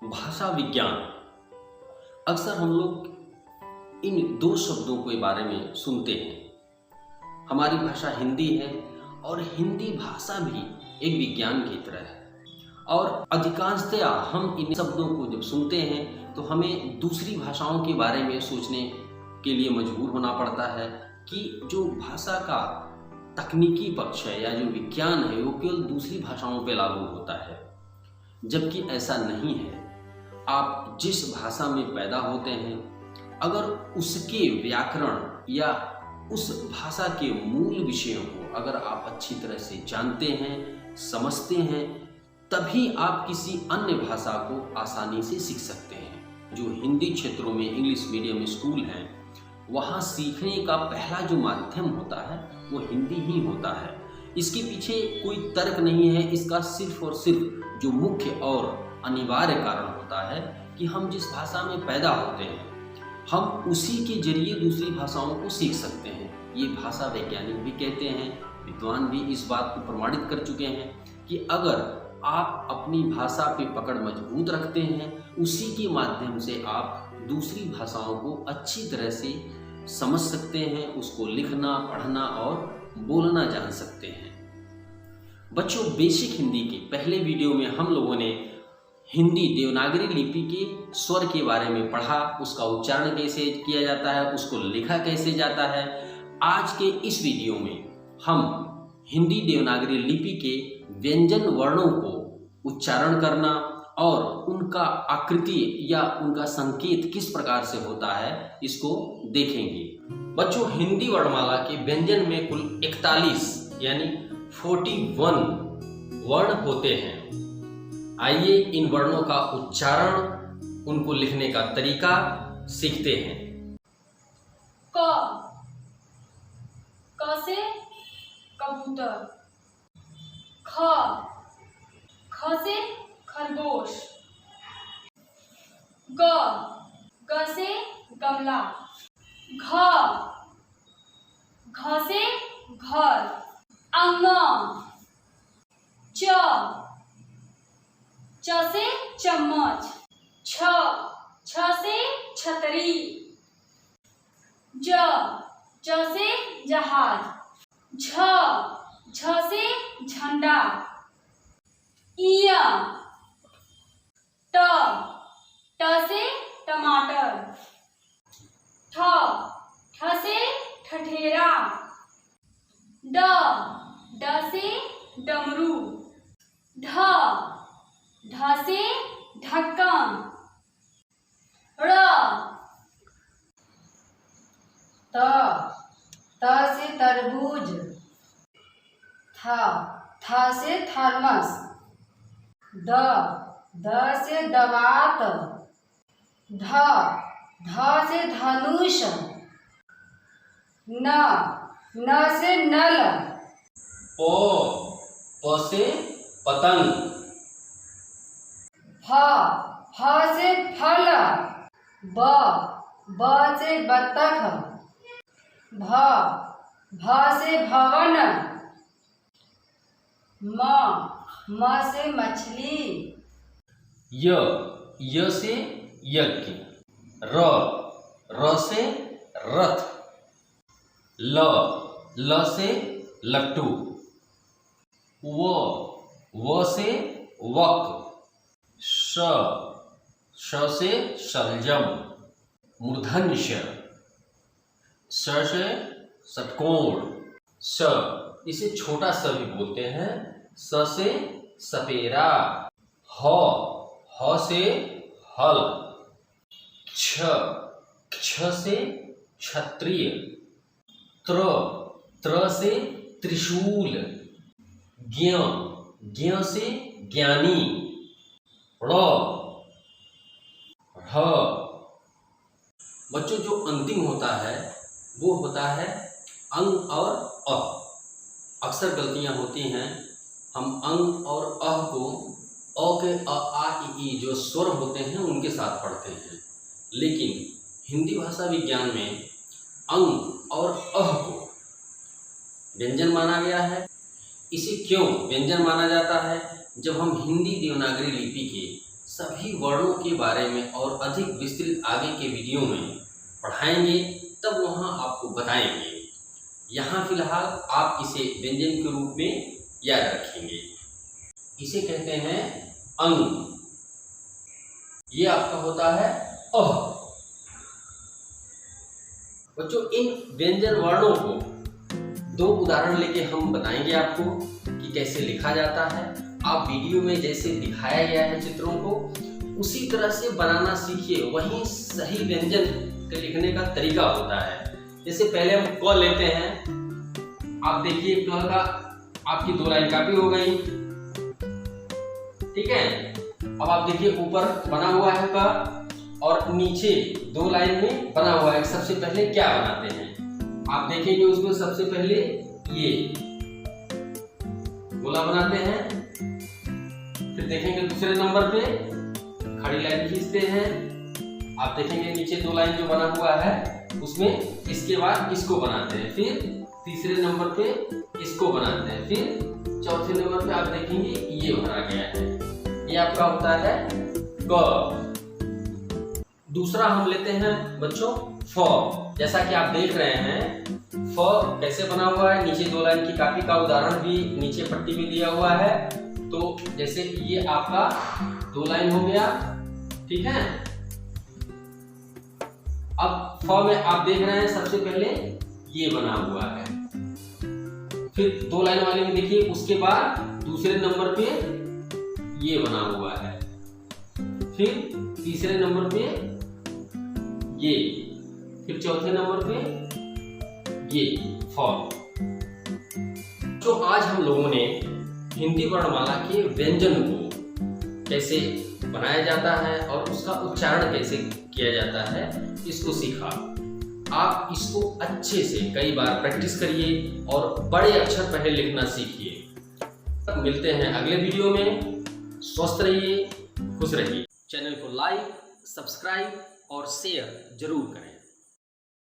भाषा विज्ञान। अक्सर हम लोग इन दो शब्दों के बारे में सुनते हैं। हमारी भाषा हिंदी है और हिंदी भाषा भी एक विज्ञान की तरह है और अधिकांशतया हम इन शब्दों को जब सुनते हैं तो हमें दूसरी भाषाओं के बारे में सोचने के लिए मजबूर होना पड़ता है कि जो भाषा का तकनीकी पक्ष है या जो विज्ञान है वो केवल दूसरी भाषाओं पर लागू होता है, जबकि ऐसा नहीं है। आप जिस भाषा में पैदा होते हैं, अगर उसके व्याकरण या उस भाषा के मूल विषयों को अगर आप अच्छी तरह से जानते हैं, समझते हैं, तभी आप किसी अन्य भाषा को आसानी से सीख सकते हैं। जो हिंदी क्षेत्रों में इंग्लिश मीडियम स्कूल हैं, वहाँ सीखने का पहला जो माध्यम होता है वो हिंदी ही होता है। इसके पीछे कोई तर्क नहीं है, इसका सिर्फ और सिर्फ जो मुख्य और अनिवार्य कारण होता है कि हम जिस भाषा में पैदा होते हैं हम उसी के जरिए दूसरी भाषाओं को सीख सकते हैं। ये भाषा वैज्ञानिक भी कहते हैं, विद्वान भी इस बात को प्रमाणित कर चुके हैं कि अगर आप अपनी भाषा पे पकड़ मजबूत रखते हैं, उसी के माध्यम से आप दूसरी भाषाओं को अच्छी तरह से समझ सकते हैं, उसको लिखना, पढ़ना और बोलना जान सकते हैं। बच्चों, बेसिक हिंदी के पहले वीडियो में हम लोगों ने हिंदी देवनागरी लिपि के स्वर के बारे में पढ़ा, उसका उच्चारण कैसे किया जाता है, उसको लिखा कैसे जाता है। आज के इस वीडियो में हम हिंदी देवनागरी लिपि के व्यंजन वर्णों को उच्चारण करना और उनका आकृति या उनका संकेत किस प्रकार से होता है इसको देखेंगे। बच्चों, हिंदी वर्णमाला के व्यंजन में कुल 41 यानी 41 वर्ण होते हैं। आइए इन वर्णों का उच्चारण, उनको लिखने का तरीका सीखते हैं। क से कबूतर, ख से खरगोश, ग से गमला, घ से घर, अंगना, च से चम्मच, छ से छतरी, ज से जहाज, झ से झंडा, इया, ट से टमाटर, ठ से ठठेरा, ड से डमरू, ढ से ढक्कन, त से तरबूज, थ से थर्मस, द से दवात, ध से धनुष, न से नल, प से पतंग, फ से फल, ब से बत्तख, भ से भवन, म से मछली, य से यज्ञ, र से रथ, ल से लट्टू, व से वक, श से शलजम, मूर्धन्य, स से षटकोण, स इसे छोटा स भी बोलते हैं, स से सपेरा, ह से हल, क्ष से क्षत्रिय, त्र से त्रिशूल, ज्ञ से ज्ञानी, ढ़। बच्चों, जो अंतिम होता है वो होता है अंग और अ। अक्सर गलतियां होती हैं, हम अंग और अ को अ के अ आ इ ई जो स्वर होते हैं उनके साथ पढ़ते हैं, लेकिन हिंदी भाषा विज्ञान में अंग और अ को व्यंजन माना गया है। इसे क्यों व्यंजन माना जाता है? जब हम हिंदी देवनागरी लिपि के सभी वर्णों के बारे में और अधिक विस्तृत आगे के वीडियो में पढ़ाएंगे, तब वहाँ आपको बताएंगे। यहाँ फिलहाल आप इसे व्यंजन के रूप में याद रखेंगे। इसे कहते हैं अंग। ये आपका होता है अह। बच्चों, इन व्यंजन वर्णों को 2 उदाहरण लेके हम बताएंगे आपको कि कैसे लिखा जाता है। आप वीडियो में जैसे दिखाया गया है चित्रों को, उसी तरह से बनाना सीखिए। वही सही व्यंजन के लिखने का तरीका होता है। जैसे पहले हम क लेते हैं। आप देखिए, क का आपकी 2 लाइन कापी हो गई, ठीक है। अब आप देखिए, ऊपर बना हुआ है क और नीचे 2 लाइन में बना हुआ है। सबसे पहले क्या बनाते हैं, आप देखेंगे उसमें सबसे पहले ये गोला बनाते हैं। फिर देखेंगे दूसरे नंबर पे खड़ी लाइन खींचते हैं। आप देखेंगे नीचे 2 लाइन जो बना हुआ है उसमें इसके बाद इसको बनाते हैं। फिर तीसरे नंबर पे इसको बनाते हैं। फिर चौथे नंबर पे आप देखेंगे ये भरा गया है। ये आपका होता है क। दूसरा हम लेते हैं बच्चों फ। जैसा कि आप देख रहे हैं फ कैसे बना हुआ है। नीचे 2 लाइन की कापी का उदाहरण भी नीचे पट्टी में दिया हुआ है। तो जैसे ये आपका 2 लाइन हो गया, ठीक है। अब फ में आप देख रहे हैं सबसे पहले ये बना हुआ है। फिर 2 लाइन वाले में देखिए, उसके बाद दूसरे नंबर पे ये बना हुआ है। फिर तीसरे नंबर पे ये, फिर चौथे नंबर पे ये फ। तो आज हम लोगों ने हिंदी वर्णमाला के व्यंजन को कैसे बनाया जाता है और उसका उच्चारण कैसे किया जाता है, इसको सीखा। आप इसको अच्छे से कई बार प्रैक्टिस करिए और बड़े अक्षर पहले लिखना सीखिए। मिलते हैं अगले वीडियो में। स्वस्थ रहिए, खुश रहिए। चैनल को लाइक, सब्सक्राइब और शेयर जरूर करें।